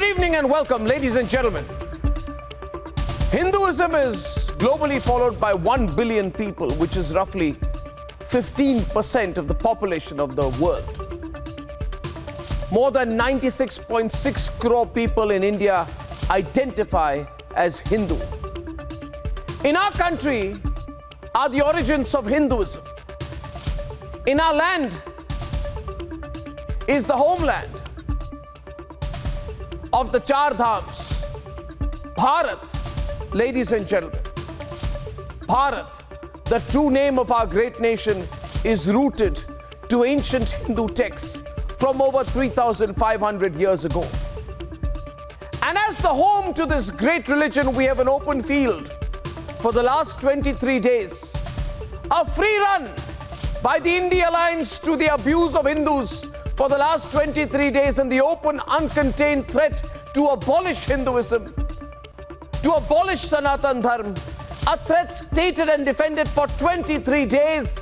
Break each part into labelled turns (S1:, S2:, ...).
S1: Good evening and welcome, ladies and gentlemen. Hinduism is globally followed by 1 billion people, which is roughly 15% of the population of the world. More than 96.6 crore people in India identify as Hindu. In our country are the origins of Hinduism. In our land is the homeland of the Char Dhams. Bharat, ladies and gentlemen, Bharat, the true name of our great nation, is rooted to ancient Hindu texts from over 3,500 years ago. And as the home to this great religion, we have an open field for the last 23 days. A free run by the India Alliance to the abuse of Hindus for the last 23 days, and the open, uncontained threat to abolish Hinduism, to abolish Sanatan Dharma, a threat stated and defended for 23 days.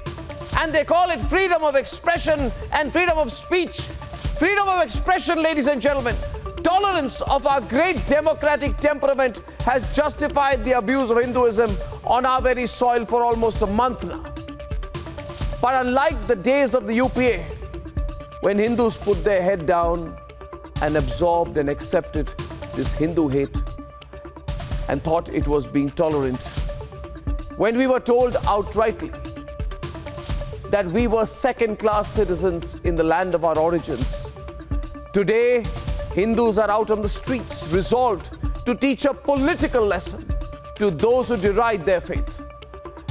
S1: And they call it freedom of expression and freedom of speech. Freedom of expression, ladies and gentlemen. Tolerance of our great democratic temperament has justified the abuse of Hinduism on our very soil for almost a month now. But unlike the days of the UPA, when Hindus put their head down and absorbed and accepted this Hindu hate and thought it was being tolerant, when we were told outrightly that we were second-class citizens in the land of our origins, today Hindus are out on the streets, resolved to teach a political lesson to those who deride their faith.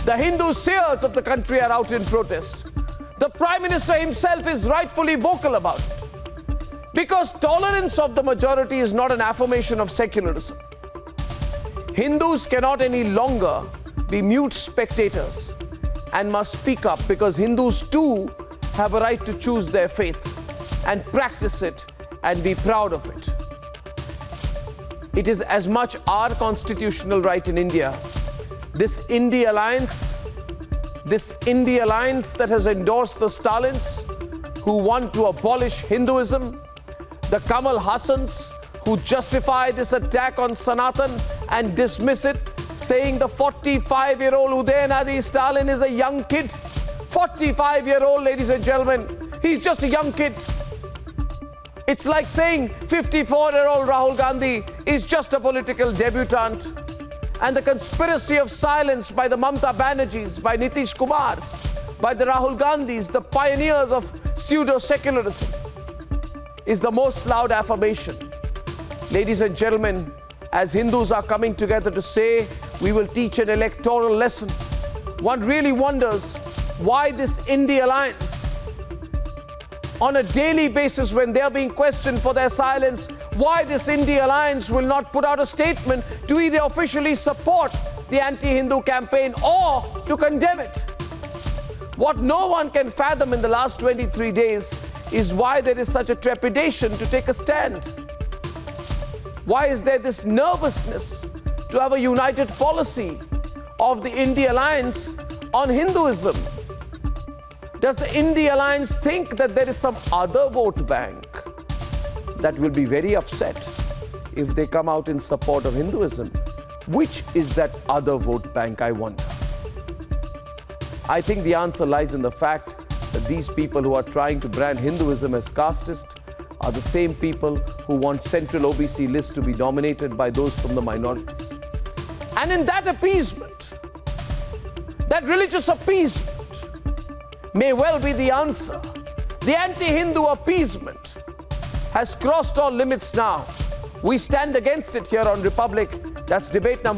S1: The Hindu seers of the country are out in protest. The Prime Minister himself is rightfully vocal about it. Because tolerance of the majority is not an affirmation of secularism. Hindus cannot any longer be mute spectators and must speak up, because Hindus too have a right to choose their faith and practice it and be proud of it. It is as much our constitutional right in India. This India Alliance that has endorsed the Stalins who want to abolish Hinduism, the Kamal Hassans who justify this attack on Sanatan and dismiss it, saying the 45-year-old Udayanadi Stalin is a young kid. 45-year-old, ladies and gentlemen, he's just a young kid. It's like saying 54-year-old Rahul Gandhi is just a political debutante. And the conspiracy of silence by the Mamata Banerjees, by Nitish Kumars, by the Rahul Gandhis, the pioneers of pseudo-secularism, is the most loud affirmation. Ladies and gentlemen, as Hindus are coming together to say we will teach an electoral lesson, one really wonders why this India Alliance, on a daily basis when they are being questioned for their silence, why this India Alliance will not put out a statement to either officially support the anti-Hindu campaign or to condemn it. What no one can fathom in the last 23 days is why there is such a trepidation to take a stand. Why is there this nervousness to have a united policy of the India Alliance on Hinduism? Does the India Alliance think that there is some other vote bank that will be very upset if they come out in support of Hinduism? Which is that other vote bank, I wonder? I think the answer lies in the fact that these people who are trying to brand Hinduism as casteist are the same people who want central OBC lists to be dominated by those from the minorities. And in that appeasement, that religious appeasement, may well be the answer. The anti-Hindu appeasement has crossed all limits now. We stand against it here on Republic. That's debate number